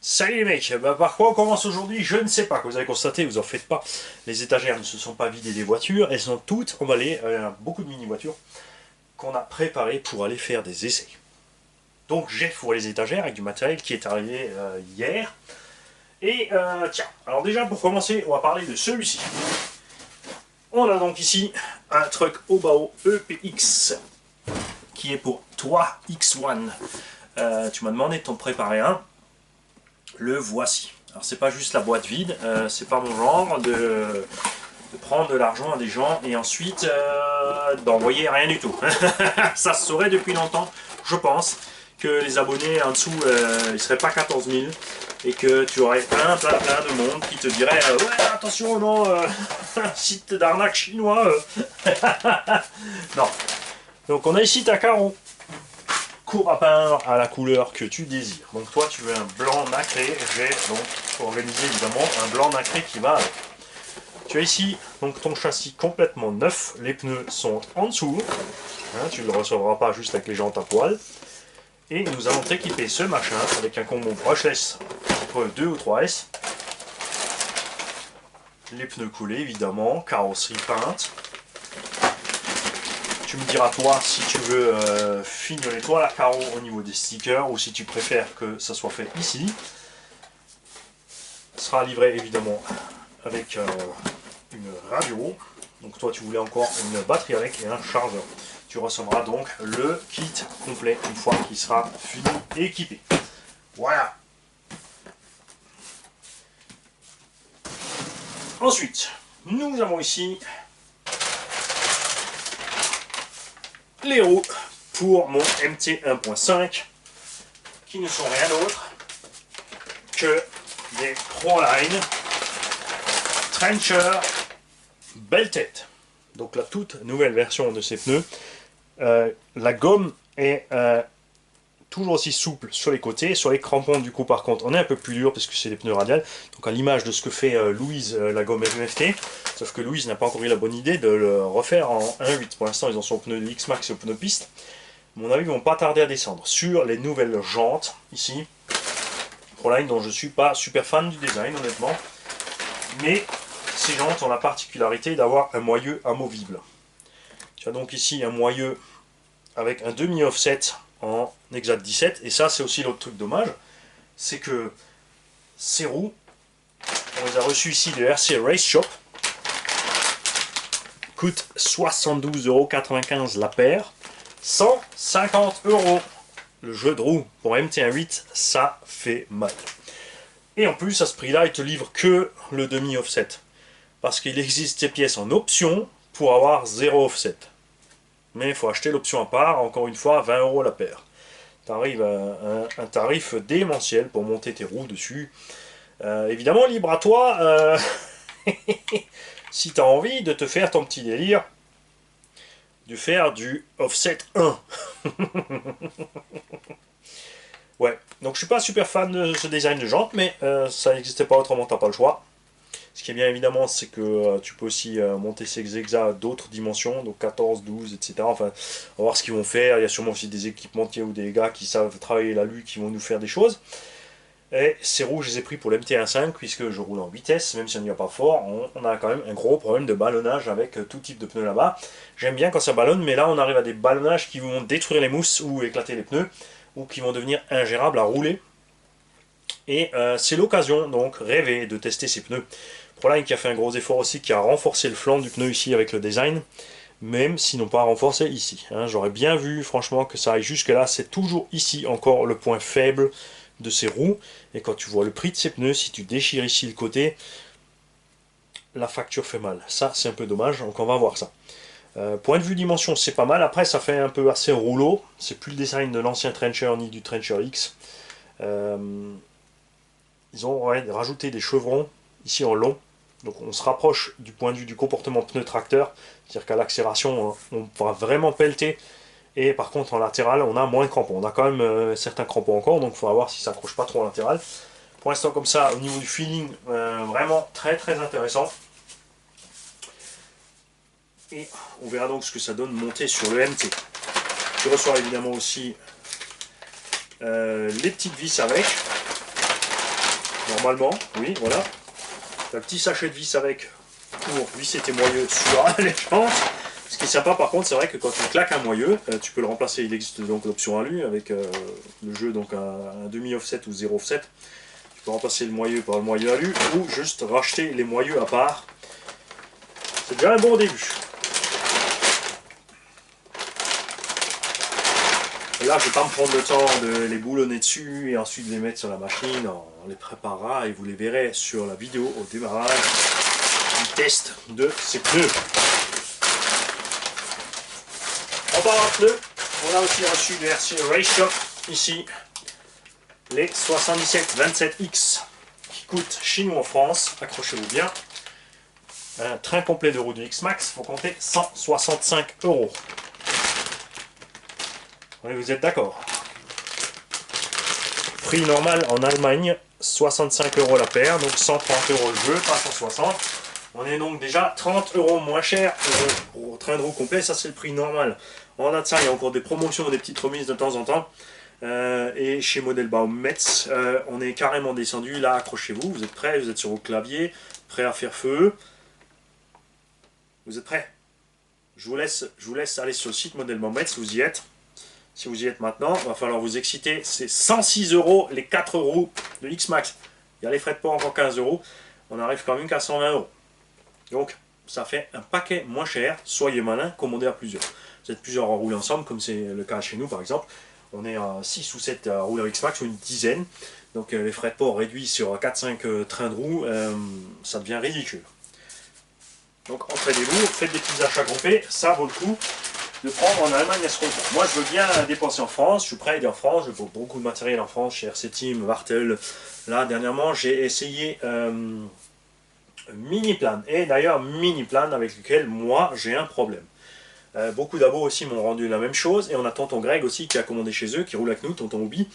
Salut les mecs, par quoi on commence aujourd'hui, je ne sais pas, comme vous avez constaté, vous en faites pas, les étagères ne se sont pas vidées des voitures, elles sont toutes emballées, beaucoup de mini-voitures qu'on a préparées pour aller faire des essais. Donc j'ai fourré les étagères avec du matériel qui est arrivé hier, et tiens, alors déjà pour commencer, on va parler de celui-ci. On a donc ici un truck Obao EPX, qui est pour toi X1. Tu m'as demandé de t'en préparer un. Le voici. Alors c'est pas juste la boîte vide, c'est pas mon genre de prendre de l'argent à des gens et ensuite d'envoyer rien du tout. Ça se saurait depuis longtemps, je pense, que les abonnés en dessous, ils seraient pas 14 000 et que tu aurais plein de monde qui te dirait ouais attention non, site d'arnaque chinois. Non. Donc on a ici ta carreau. Cours à peindre à la couleur que tu désires. Donc toi tu veux un blanc nacré, j'ai donc organisé évidemment un blanc nacré qui va avec. Tu as ici donc ton châssis complètement neuf, les pneus sont en dessous, hein, tu ne le recevras pas juste avec les jantes à poil. Et nous allons t'équiper ce machin avec un combo brushless type 2 ou 3S. Les pneus coulés évidemment, carrosserie peinte. Tu me diras toi si tu veux fignoler toi la carreau au niveau des stickers ou si tu préfères que ça soit fait ici. Ça sera livré évidemment avec une radio. Donc toi tu voulais encore une batterie avec et un chargeur. Tu recevras donc le kit complet une fois qu'il sera fini et équipé. Voilà. Ensuite, nous avons ici les roues pour mon MT 1.5 qui ne sont rien d'autre que des Proline Trencher Belted. Donc la toute nouvelle version de ces pneus. La gomme est toujours aussi souple sur les côtés. Sur les crampons du coup par contre on est un peu plus dur parce que c'est des pneus radiales. Donc à l'image de ce que fait Louise la gomme MFT. Sauf que Louise n'a pas encore eu la bonne idée de le refaire en 1.8. Pour l'instant ils ont son pneu de X-Max et au pneu piste. À mon avis ils vont pas tarder à descendre. Sur les nouvelles jantes ici. Proline dont je suis pas super fan du design honnêtement. Mais ces jantes ont la particularité d'avoir un moyeu amovible. Tu as donc ici un moyeu avec un demi-offset en Exat 17. Et ça c'est aussi l'autre truc dommage. C'est que ces roues, on les a reçues ici de RC Race Shop. Coûte 72,95 € la paire. 150 € le jeu de roue pour MT1.8, ça fait mal. Et en plus à ce prix là il te livre que le demi offset parce qu'il existe ces pièces en option pour avoir 0 offset, mais il faut acheter l'option à part, encore une fois 20 € la paire. Tu arrives à un tarif démentiel pour monter tes roues dessus. Évidemment libre à toi si tu as envie de te faire ton petit délire de faire du offset 1. Ouais, donc je suis pas super fan de ce design de jante, mais ça n'existait pas autrement, t'as pas le choix. Ce qui est bien évidemment, c'est que tu peux aussi monter ces exas à d'autres dimensions, donc 14, 12, etc. Enfin, on va voir ce qu'ils vont faire. Il y a sûrement aussi des équipementiers ou des gars qui savent travailler la lue qui vont nous faire des choses. Et ces roues, je les ai pris pour l'MT1.5 puisque je roule en vitesse, même si on n'y va pas fort. On a quand même un gros problème de ballonnage avec tout type de pneus là-bas. J'aime bien quand ça ballonne, mais là on arrive à des ballonnages qui vont détruire les mousses ou éclater les pneus, ou qui vont devenir ingérables à rouler. Et c'est l'occasion, donc, rêver de tester ces pneus. Proline qui a fait un gros effort aussi, qui a renforcé le flanc du pneu ici avec le design, même s'ils n'ont pas renforcé ici. Hein. J'aurais bien vu, franchement, que ça aille jusque là. C'est toujours ici encore le point faible de ces roues. Et quand tu vois le prix de ces pneus, si tu déchires ici le côté, la facture fait mal. Ça, c'est un peu dommage, donc on va voir ça. Point de vue dimension, c'est pas mal. Après, ça fait un peu assez rouleau. C'est plus le design de l'ancien Trencher ni du Trencher X. Ils ont rajouté des chevrons ici en long. Donc on se rapproche du point de vue du comportement pneu tracteur. C'est-à-dire qu'à l'accélération, on va vraiment pelleter. Et par contre, en latéral, on a moins de crampons. On a quand même certains crampons encore, donc il faudra voir si ça accroche pas trop en latéral. Pour l'instant, comme ça, au niveau du feeling, vraiment très intéressant. Et on verra donc ce que ça donne monter sur le MT. Tu reçois évidemment aussi les petites vis avec. normalement, oui, voilà. Un petit sachet de vis avec pour visser tes moyeux sur les jantes. Ce qui est sympa par contre, c'est vrai que quand tu claques un moyeu, tu peux le remplacer. Il existe donc l'option alu avec le jeu donc un demi-offset ou 0 offset. Tu peux remplacer le moyeu par le moyeu alu ou juste racheter les moyeux à part. C'est déjà un bon début. Et là, je ne vais pas me prendre le temps de les boulonner dessus et ensuite les mettre sur la machine. On les préparera et vous les verrez sur la vidéo au démarrage du test de ces pneus. En parlant de pneus, on a aussi reçu des versions Race Shop ici, les 77-27X qui coûtent chez nous en France, accrochez-vous bien. Un train complet de roues de X-Max, faut compter 165 €. Oui, vous êtes d'accord. Prix normal en Allemagne, 65 € la paire, donc 130 € le jeu, pas 160. On est donc déjà 30 € moins cher pour train de roue complet, ça c'est le prix normal. En delà de ça, il y a encore des promotions, des petites remises de temps en temps. Et chez Modelbaum Metz, on est carrément descendu. Là, accrochez-vous, vous êtes prêts, vous êtes sur vos claviers, prêts à faire feu. Vous êtes prêts? Je vous laisse aller sur le site Modelbaum Metz, vous y êtes. Si vous y êtes maintenant, il va falloir vous exciter. C'est 106 € les 4 roues de X-Max. Il y a les frais de port encore 15 €. On arrive quand même qu'à 120 €. Donc, ça fait un paquet moins cher. Soyez malin, commandez à plusieurs. Vous êtes plusieurs à rouler ensemble, comme c'est le cas chez nous par exemple. On est à 6 ou 7 à rouler X-Max, ou une dizaine. Donc les frais de port réduits sur 4-5 trains de roues, ça devient ridicule. Donc entraînez-vous, faites des petits achats groupés, ça vaut le coup de prendre en Allemagne à ce compte. Moi je veux bien dépenser en France, je suis prêt à aider en France, je veux beaucoup de matériel en France, chez RC Team, Wartel. Là dernièrement j'ai essayé Miniplan, et d'ailleurs Miniplan avec lequel moi j'ai un problème. Beaucoup d'abos aussi m'ont rendu la même chose, et on a tonton Greg aussi qui a commandé chez eux, qui roule avec nous, tonton Obi,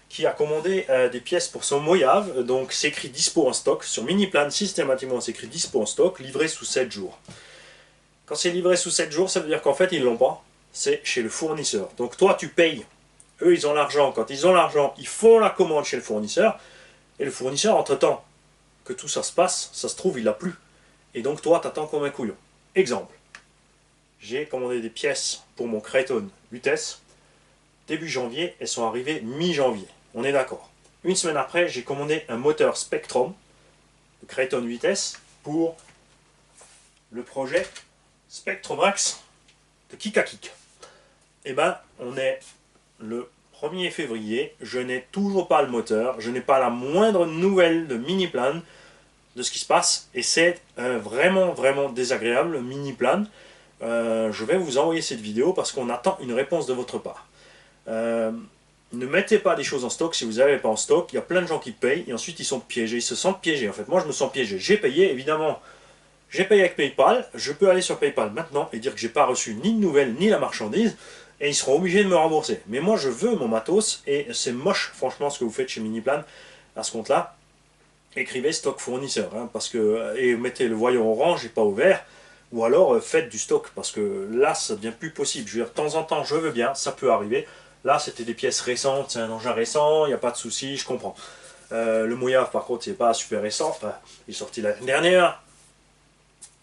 qui a commandé des pièces pour son Mojave, donc c'est écrit dispo en stock, sur Miniplan systématiquement c'est écrit dispo en stock, livré sous 7 jours. Quand c'est livré sous 7 jours, ça veut dire qu'en fait ils l'ont pas, c'est chez le fournisseur. Donc toi tu payes, eux ils ont l'argent, quand ils ont l'argent, ils font la commande chez le fournisseur, et le fournisseur entre temps que tout ça se passe, ça se trouve il l'a plus. Et donc toi t'attends comme un couillon. Exemple. J'ai commandé des pièces pour mon Kraton 8S. Début janvier, elles sont arrivées mi-janvier. On est d'accord. Une semaine après, j'ai commandé un moteur Spectrum de Kraton 8S pour le projet Spectromax de Kikakik. Et ben, on est le 1er février, je n'ai toujours pas le moteur, je n'ai pas la moindre nouvelle de Miniplan de ce qui se passe, et c'est vraiment désagréable, le Miniplan. Je vais vous envoyer cette vidéo parce qu'on attend une réponse de votre part. Ne mettez pas des choses en stock si vous n'avez pas en stock. Il y a plein de gens qui payent et ensuite ils sont piégés, ils se sentent piégés. En fait, moi je me sens piégé. J'ai payé, évidemment, j'ai payé avec PayPal. Je peux aller sur PayPal maintenant et dire que j'ai pas reçu ni de nouvelles ni la marchandise, et ils seront obligés de me rembourser. Mais moi je veux mon matos, et c'est moche franchement ce que vous faites chez Miniplan à ce compte-là. Écrivez stock fournisseur, hein, parce que, et mettez le voyant orange et pas au vert. Ou alors faites du stock, parce que là ça devient plus possible. Je veux dire, de temps en temps je veux bien, ça peut arriver. Là c'était des pièces récentes, c'est un engin récent, il n'y a pas de souci, je comprends. Le Mojave par contre c'est pas super récent, enfin, il est sorti l'année dernière.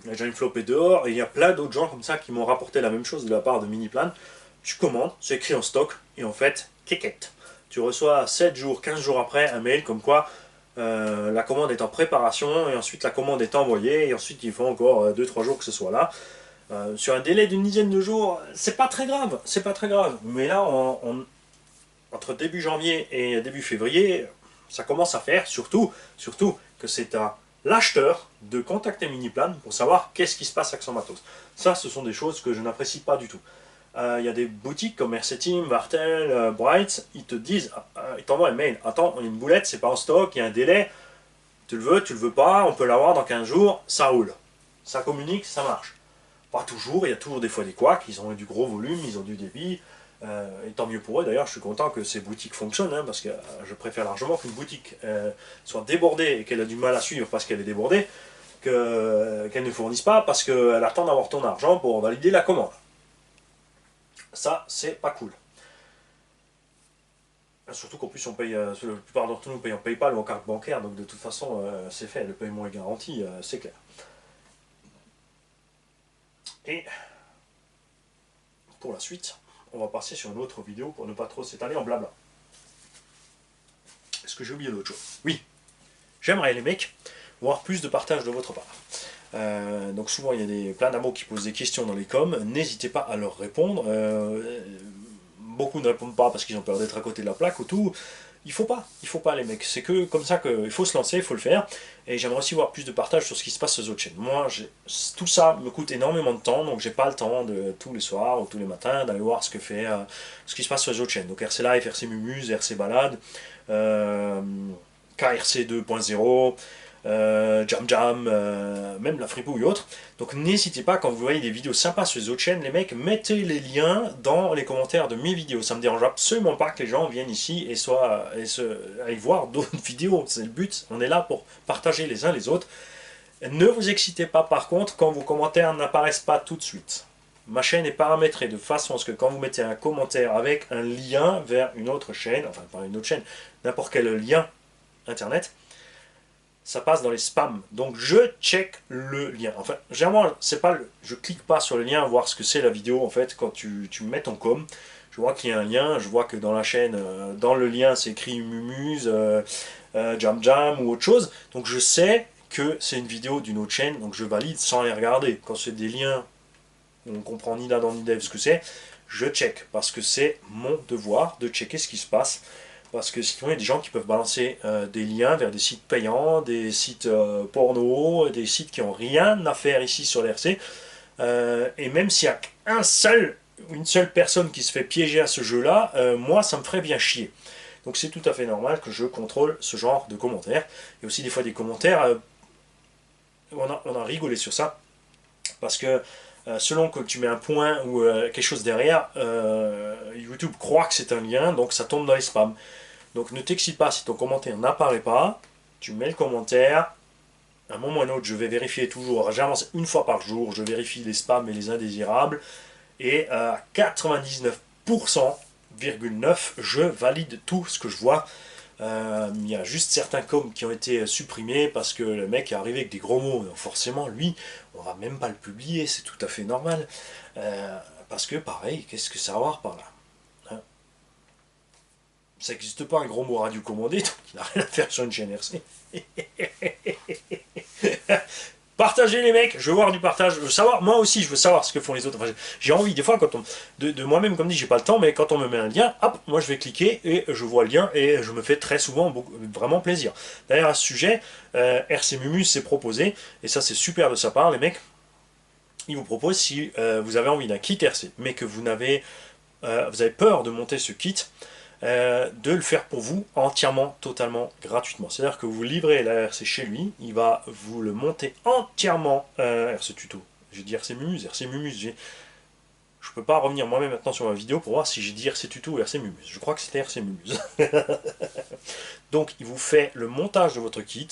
Il y a déjà une flopée dehors, et il y a plein d'autres gens comme ça qui m'ont rapporté la même chose de la part de Miniplan. Tu commandes, c'est écrit en stock, et en fait, kékette. Tu reçois 7 jours, 15 jours après un mail comme quoi la commande est en préparation, et ensuite la commande est envoyée, et ensuite il faut encore 2-3 jours que ce soit là. Sur un délai d'une dizaine de jours, c'est pas très grave, c'est pas très grave. Mais là, entre début janvier et début février, ça commence à faire, surtout que c'est à l'acheteur de contacter Miniplan pour savoir qu'est-ce qui se passe avec son matos. Ça, ce sont des choses que je n'apprécie pas du tout. Il y a des boutiques comme RC Team, Wartel, Bright, ils te disent, ils t'envoient un mail, attends, on a une boulette, c'est pas en stock, il y a un délai, tu le veux pas, on peut l'avoir dans 15 jours, ça roule. Ça communique, ça marche. Pas toujours, il y a toujours des fois des couacs, ils ont du gros volume, ils ont du débit, et tant mieux pour eux. D'ailleurs, je suis content que ces boutiques fonctionnent, hein, parce que je préfère largement qu'une boutique soit débordée et qu'elle a du mal à suivre parce qu'elle est débordée, qu'elle ne fournisse pas parce qu'elle attend d'avoir ton argent pour valider la commande. Ça, c'est pas cool. Surtout qu'en plus on paye, la plupart d'entre nous payent en PayPal ou en carte bancaire, donc de toute façon c'est fait, le paiement est garanti, c'est clair. Et pour la suite, on va passer sur une autre vidéo pour ne pas trop s'étaler en blabla. Est-ce que j'ai oublié d'autre chose? Oui, j'aimerais les mecs voir plus de partage de votre part. Donc souvent il y a plein d'amos qui posent des questions dans les coms, n'hésitez pas à leur répondre. Beaucoup ne répondent pas parce qu'ils ont peur d'être à côté de la plaque ou tout. Il faut pas les mecs, c'est que comme ça qu'il faut se lancer, il faut le faire. Et j'aimerais aussi voir plus de partage sur ce qui se passe sur les autres chaînes. Moi, tout ça me coûte énormément de temps, donc j'ai pas le temps de tous les soirs ou tous les matins d'aller voir ce qui se passe sur les autres chaînes. Donc RC Live, RC Mumuse, RC Balade, KRC 2.0, Jam Jam, même la fripouille ou autre. Donc n'hésitez pas, quand vous voyez des vidéos sympas sur les autres chaînes, les mecs, mettez les liens dans les commentaires de mes vidéos. Ça me dérange absolument pas que les gens viennent ici et aillent voir d'autres vidéos. C'est le but, on est là pour partager les uns les autres. Ne vous excitez pas par contre quand vos commentaires n'apparaissent pas tout de suite. Ma chaîne est paramétrée de façon à ce que quand vous mettez un commentaire avec un lien vers une autre chaîne, enfin pas une autre chaîne, n'importe quel lien internet, ça passe dans les spams. Donc je check le lien. Enfin, généralement, c'est pas je clique pas sur le lien voir ce que c'est la vidéo. En fait, quand tu mets ton com, je vois qu'il y a un lien, je vois que dans la chaîne, dans le lien, c'est écrit Mumuse, Jam Jam ou autre chose. Donc je sais que c'est une vidéo d'une autre chaîne, donc je valide sans les regarder. Quand c'est des liens, on comprend ni là ni dev ce que c'est, je check parce que c'est mon devoir de checker ce qui se passe. Parce que sinon, il y a des gens qui peuvent balancer des liens vers des sites payants, des sites porno, des sites qui n'ont rien à faire ici sur l'RC. Et même s'il y a une seule personne qui se fait piéger à ce jeu-là, moi, ça me ferait bien chier. Donc c'est tout à fait normal que je contrôle ce genre de commentaires. Il y a aussi des fois des commentaires, on a rigolé sur ça, parce que selon que tu mets un point ou quelque chose derrière, YouTube croit que c'est un lien, donc ça tombe dans les spams. Donc ne t'excite pas si ton commentaire n'apparaît pas, tu mets le commentaire, à un moment ou à un autre je vais vérifier toujours, j'avance une fois par jour, je vérifie les spams et les indésirables, et à 99,9% je valide tout ce que je vois. Il y a juste certains coms qui ont été supprimés parce que le mec est arrivé avec des gros mots, donc forcément lui, on va même pas le publier, c'est tout à fait normal. Parce que pareil, qu'est-ce que ça va avoir par là? Ça n'existe pas un gros mot radiocommandé, donc il n'a rien à faire sur une chaîne RC. Partagez les mecs, je veux voir du partage, je veux savoir, moi aussi je veux savoir ce que font les autres. Enfin, j'ai envie, des fois, quand de moi-même, comme dit, j'ai pas le temps, mais quand on me met un lien, hop, moi je vais cliquer et je vois le lien et je me fais très souvent vraiment plaisir. D'ailleurs, à ce sujet, RC Mumus s'est proposé, et ça c'est super de sa part, les mecs, il vous propose, si vous avez envie d'un kit RC, mais que vous avez peur de monter ce kit, de le faire pour vous entièrement, totalement gratuitement. C'est-à-dire que vous livrez la RC chez lui, il va vous le monter entièrement, RC tuto. J'ai dit RC Mumuse, je peux pas revenir moi-même maintenant sur ma vidéo pour voir si j'ai dit RC tuto ou RC Mumuse. Je crois que c'était RC Mumuse. Donc il vous fait le montage de votre kit.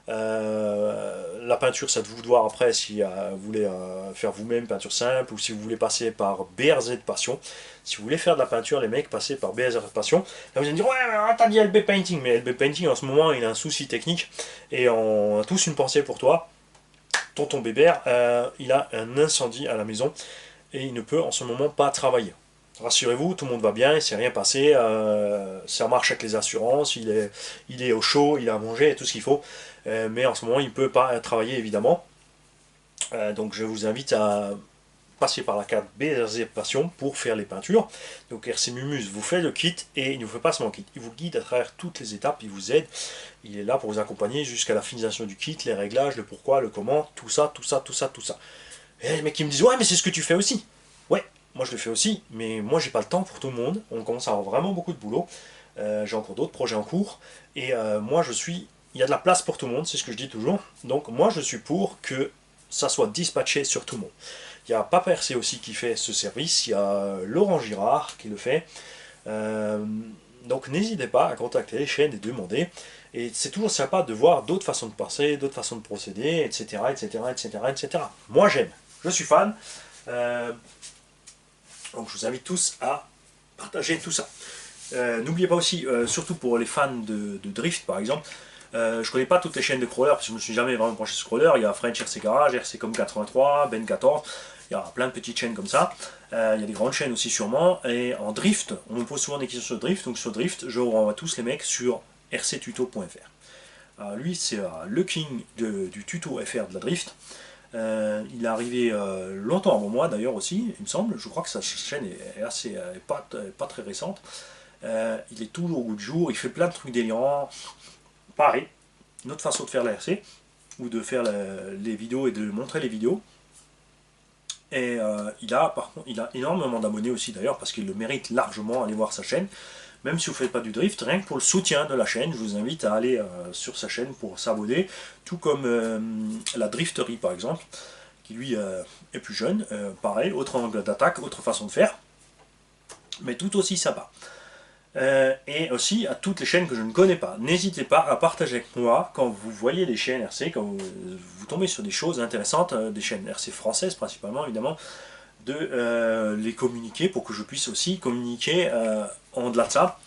La peinture, c'est à vous de voir après si vous voulez faire vous-même peinture simple ou si vous voulez passer par BRZ Passion. Si vous voulez faire de la peinture, les mecs, passez par BRZ Passion. Là, vous allez me dire, ouais, t'as dit LB Painting, mais LB Painting en ce moment il a un souci technique et on a tous une pensée pour toi. Tonton Bébert, il a un incendie à la maison et il ne peut en ce moment pas travailler. Rassurez-vous, tout le monde va bien, il ne s'est rien passé, ça marche avec les assurances, il est au chaud, il a à manger et tout ce qu'il faut, mais en ce moment il ne peut pas travailler évidemment. Donc je vous invite à passer par la carte BRZ Passion pour faire les peintures. Donc RC Mumus vous fait le kit et il ne vous fait pas seulement le kit, il vous guide à travers toutes les étapes, il vous aide, il est là pour vous accompagner jusqu'à la finalisation du kit, les réglages, le pourquoi, le comment, tout ça. Et les mecs qui me disent, ouais mais c'est ce que tu fais aussi. Ouais, moi je le fais aussi, mais moi j'ai pas le temps pour tout le monde, on commence à avoir vraiment beaucoup de boulot, j'ai encore d'autres projets en cours, et moi il y a de la place pour tout le monde, c'est ce que je dis toujours, donc moi je suis pour que ça soit dispatché sur tout le monde. Il y a Papa RC aussi qui fait ce service, il y a Laurent Girard qui le fait, donc n'hésitez pas à contacter les chaînes et demander, et c'est toujours sympa de voir d'autres façons de penser, d'autres façons de procéder, etc. Moi j'aime, je suis fan, donc je vous invite tous à partager tout ça. N'oubliez pas aussi, surtout pour les fans de drift par exemple, je connais pas toutes les chaînes de crawlers parce que je me suis jamais vraiment penché sur crawler. Il y a French RC Garage, RC.com 83, Ben 14, il y a plein de petites chaînes comme ça. Il y a des grandes chaînes aussi sûrement. Et en drift, on me pose souvent des questions sur drift, donc sur drift, je vous renvoie tous les mecs sur rctuto.fr. Lui c'est le king du tuto FR de la drift. Il est arrivé longtemps avant moi d'ailleurs aussi, il me semble. Je crois que sa chaîne est assez pas très récente. Il est toujours au goût du jour, il fait plein de trucs délirants. Pareil, une autre façon de faire la RC, ou de faire les vidéos et de montrer les vidéos. Et par contre, il a énormément d'abonnés aussi d'ailleurs, parce qu'il le mérite largement, allez voir sa chaîne. Même si vous ne faites pas du drift, rien que pour le soutien de la chaîne, je vous invite à aller sur sa chaîne pour s'abonner. Tout comme la drifterie par exemple, qui lui est plus jeune. Pareil, autre angle d'attaque, autre façon de faire, mais tout aussi sympa. Et aussi à toutes les chaînes que je ne connais pas. N'hésitez pas à partager avec moi quand vous voyez des chaînes RC, quand vous tombez sur des choses intéressantes, des chaînes RC françaises principalement évidemment, de les communiquer pour que je puisse aussi communiquer en delà de ça,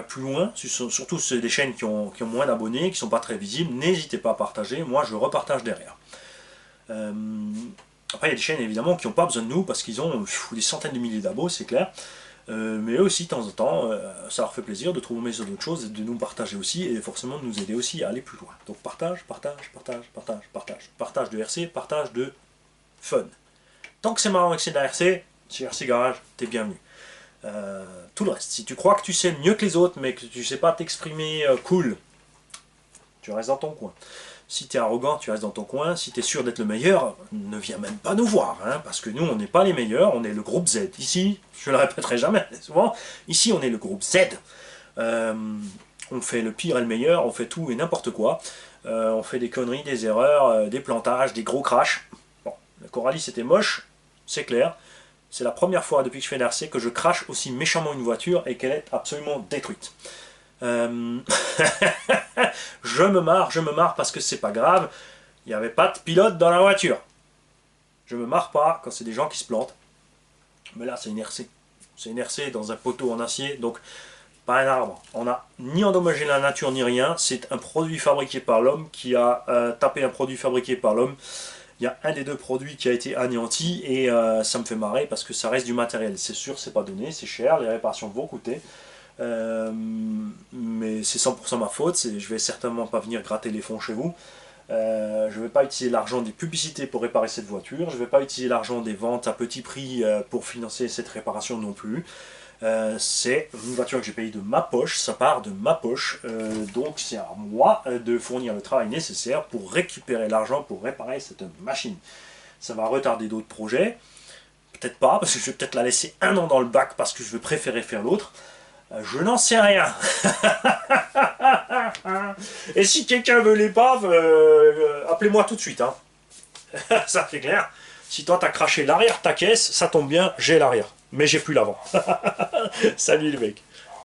plus loin, surtout c'est des chaînes qui ont moins d'abonnés, qui ne sont pas très visibles. N'hésitez pas à partager, moi je repartage derrière. Après il y a des chaînes évidemment qui n'ont pas besoin de nous parce qu'ils ont des centaines de milliers d'abos, c'est clair. Mais eux aussi, de temps en temps, ça leur fait plaisir de trouver sur d'autres choses et de nous partager aussi, et forcément de nous aider aussi à aller plus loin. Donc partage, partage, partage, partage, partage. Partage de RC, partage de fun. Tant que c'est marrant et que c'est de la RC, chez RC Garage, t'es bienvenu. Tout le reste, si tu crois que tu sais mieux que les autres, mais que tu sais pas t'exprimer cool, tu restes dans ton coin. Si tu es arrogant, tu restes dans ton coin. Si tu es sûr d'être le meilleur, ne viens même pas nous voir. Hein, parce que nous, on n'est pas les meilleurs, on est le groupe Z. Ici, je le répéterai jamais souvent, ici on est le groupe Z. On fait le pire et le meilleur, on fait tout et n'importe quoi. On fait des conneries, des erreurs, des plantages, des gros crashs. Bon, la Coralie c'était moche, c'est clair. C'est la première fois depuis que je fais l'RC que je crache aussi méchamment une voiture et qu'elle est absolument détruite. Je me marre parce que c'est pas grave, il n'y avait pas de pilote dans la voiture. Je me marre pas quand c'est des gens qui se plantent. Mais là c'est une RC. C'est une RC dans un poteau en acier, donc pas un arbre. On n'a ni endommagé la nature ni rien, c'est un produit fabriqué par l'homme qui a tapé un produit fabriqué par l'homme. Il y a un des deux produits qui a été anéanti et ça me fait marrer parce que ça reste du matériel. C'est sûr, c'est pas donné, c'est cher, les réparations vont coûter. Mais c'est 100% ma faute, je vais certainement pas venir gratter les fonds chez vous. Je vais pas utiliser l'argent des publicités pour réparer cette voiture, je vais pas utiliser l'argent des ventes à petit prix pour financer cette réparation non plus. C'est une voiture que j'ai payée de ma poche, ça part de ma poche, donc c'est à moi de fournir le travail nécessaire pour récupérer l'argent pour réparer cette machine. Ça va retarder d'autres projets, peut-être pas, parce que je vais peut-être la laisser un an dans le bac parce que je vais préférer faire l'autre. Je n'en sais rien. Et si quelqu'un veut l'épave, appelez-moi tout de suite. Hein. Ça c'est clair. Si toi t'as craché l'arrière de ta caisse, ça tombe bien, j'ai l'arrière. Mais j'ai plus l'avant. Salut les mecs.